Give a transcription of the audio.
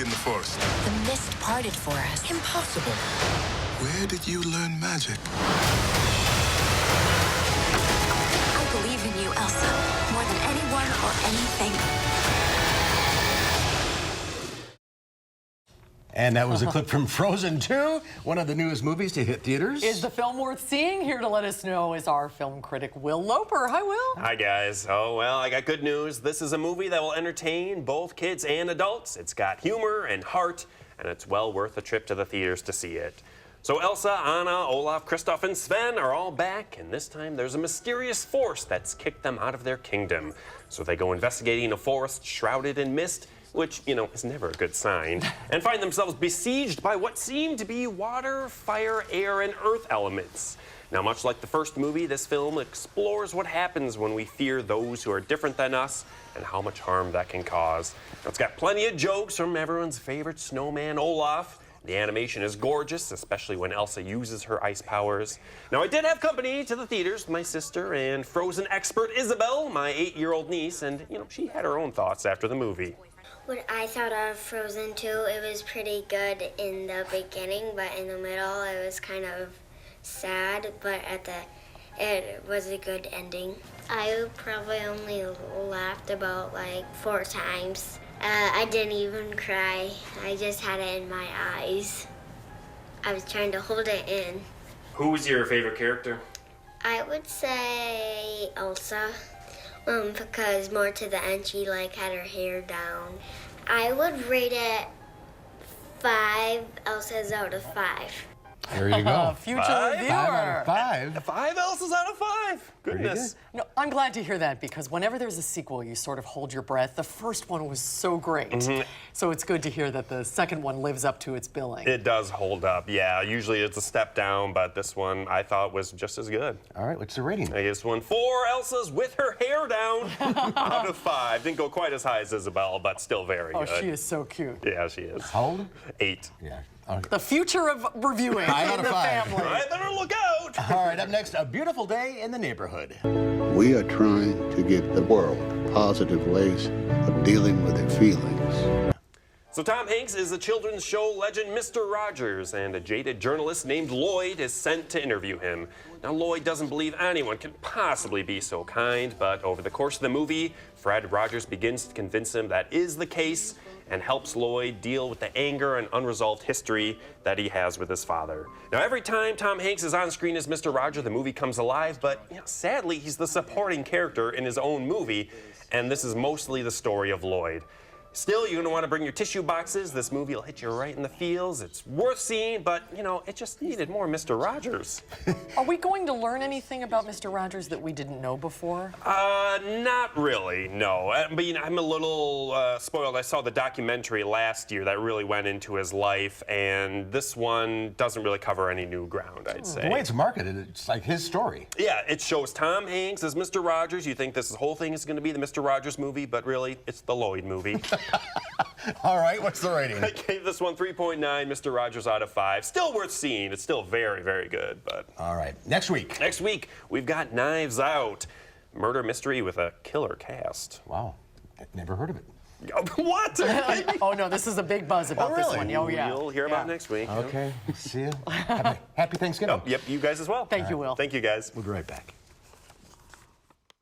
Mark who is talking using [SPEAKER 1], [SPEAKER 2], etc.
[SPEAKER 1] get in the forest?
[SPEAKER 2] The mist parted for us.
[SPEAKER 1] Impossible. Where did you learn magic?
[SPEAKER 2] I believe in you, Elsa, more than anyone or anything.
[SPEAKER 3] And that was a clip from Frozen 2, one of the newest movies to hit theaters.
[SPEAKER 4] Is the film worth seeing? Here to let us know is our film critic, Will Loper. Hi, Will.
[SPEAKER 5] Hi, guys. Oh, well, I got good news. This is a movie that will entertain both kids and adults. It's got humor and heart, and it's well worth a trip to the theaters to see it. So Elsa, Anna, Olaf, Kristoff, and Sven are all back, and this time there's a mysterious force that's kicked them out of their kingdom. So they go investigating a forest shrouded in mist, which, you know, is never a good sign, and find themselves besieged by what seem to be water, fire, air, and earth elements. Now, much like the first movie, this film explores what happens when we fear those who are different than us and how much harm that can cause. Now, it's got plenty of jokes from everyone's favorite snowman, Olaf. The animation is gorgeous, especially when Elsa uses her ice powers. Now, I did have company to the theaters, my sister and Frozen expert Isabelle, my 8-year-old niece, and, you know, she had her own thoughts after the movie.
[SPEAKER 6] What I thought of Frozen 2, it was pretty good in the beginning, but in the middle it was kind of sad, but it was a good ending. I probably only laughed about like 4 times. I didn't even cry. I just had it in my eyes. I was trying to hold it in.
[SPEAKER 5] Who was your favorite character?
[SPEAKER 6] I would say Elsa. Because more to the end, she like had her hair down. I would rate it 5 Elsas out of 5.
[SPEAKER 3] There you go.
[SPEAKER 4] Future
[SPEAKER 5] 5?
[SPEAKER 4] reviewer.
[SPEAKER 3] 5 out of 5.
[SPEAKER 5] 5 Elsas out of 5. Goodness.
[SPEAKER 4] No, I'm glad to hear that because whenever there's a sequel, you sort of hold your breath. The first one was so great. So it's good to hear that the second one lives up to its billing.
[SPEAKER 5] It does hold up, yeah. Usually it's a step down, but this one I thought was just as good.
[SPEAKER 3] All right, what's the rating?
[SPEAKER 5] I gave this one 4 Elsas with her hair down out of 5. Didn't go quite as high as Isabelle, but still very good.
[SPEAKER 4] Oh, she is so cute.
[SPEAKER 5] Yeah, she is.
[SPEAKER 3] How old?
[SPEAKER 5] 8.
[SPEAKER 3] Yeah. Okay.
[SPEAKER 4] The future of reviewing
[SPEAKER 3] 5 out
[SPEAKER 4] in
[SPEAKER 3] of
[SPEAKER 4] the
[SPEAKER 3] 5.
[SPEAKER 4] family.
[SPEAKER 5] I better look out.
[SPEAKER 3] All right, up next, A Beautiful Day in the Neighborhood.
[SPEAKER 7] We are trying to give the world positive ways of dealing with their feelings.
[SPEAKER 5] So Tom Hanks is a children's show legend Mr. Rogers, and a jaded journalist named Lloyd is sent to interview him. Now, Lloyd doesn't believe anyone can possibly be so kind, but over the course of the movie, Fred Rogers begins to convince him that is the case and helps Lloyd deal with the anger and unresolved history that he has with his father. Now, every time Tom Hanks is on screen as Mr. Rogers, the movie comes alive, but sadly, he's the supporting character in his own movie, and this is mostly the story of Lloyd. Still, you're gonna wanna bring your tissue boxes. This movie will hit you right in the feels. It's worth seeing, but, you know, it just needed more Mr. Rogers.
[SPEAKER 4] Are we going to learn anything about Mr. Rogers that we didn't know before?
[SPEAKER 5] Not really, no. But, you know, I'm a little spoiled. I saw the documentary last year that really went into his life, and this one doesn't really cover any new ground, I'd say.
[SPEAKER 3] The way it's marketed, it's like his story.
[SPEAKER 5] Yeah, it shows Tom Hanks as Mr. Rogers. You think this whole thing is gonna be the Mr. Rogers movie, but really, it's the Lloyd movie.
[SPEAKER 3] All right, what's the rating?
[SPEAKER 5] I gave this one 3.9 Mr. Rogers out of 5. Still worth seeing. It's still very, very good, but...
[SPEAKER 3] All right, next week.
[SPEAKER 5] Next week, we've got Knives Out. Murder mystery with a killer cast.
[SPEAKER 3] Wow, never heard of it.
[SPEAKER 5] What?
[SPEAKER 4] Oh, no, this is a big buzz about this one. Oh, yeah.
[SPEAKER 5] You'll hear about it next week.
[SPEAKER 3] Okay, see you. Happy Thanksgiving.
[SPEAKER 5] Yep, you guys as well.
[SPEAKER 4] Thank you, Will.
[SPEAKER 5] Thank you, guys.
[SPEAKER 3] We'll be right back.